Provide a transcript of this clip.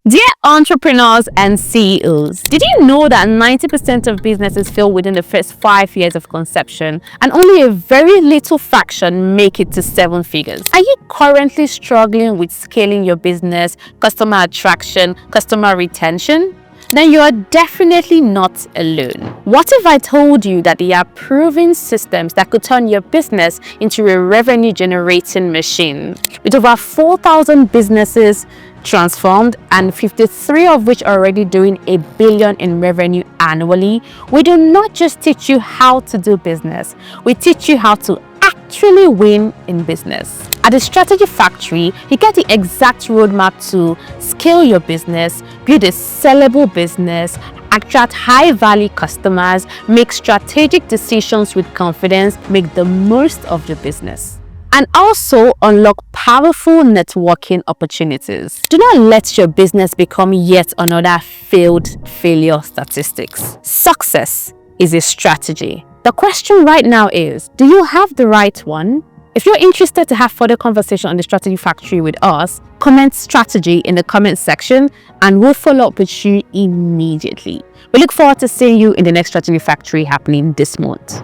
Dear entrepreneurs and CEOs, did you know that 90% of businesses fail within the first 5 years of conception and only a very little fraction make it to 7 figures? Are you currently struggling with scaling your business, customer attraction, customer retention? Then you are definitely not alone. What if I told you that there are proven systems that could turn your business into a revenue generating machine? With over 4,000 businesses transformed and 53 of which are already doing $1 billion in revenue annually, we do not just teach you how to do business, we teach you how to actually win in business. At the Strategy Factory, you get the exact roadmap to scale your business, build a sellable business, attract high-value customers, make strategic decisions with confidence, make the most of your business, and also unlock powerful networking opportunities. Do not let your business become yet another failed failure statistics. Success is a strategy. The question right now is, do you have the right one? If you're interested to have further conversation on the Strategy Factory with us, comment strategy in the comment section and we'll follow up with you immediately. We look forward to seeing you in the next Strategy Factory happening this month.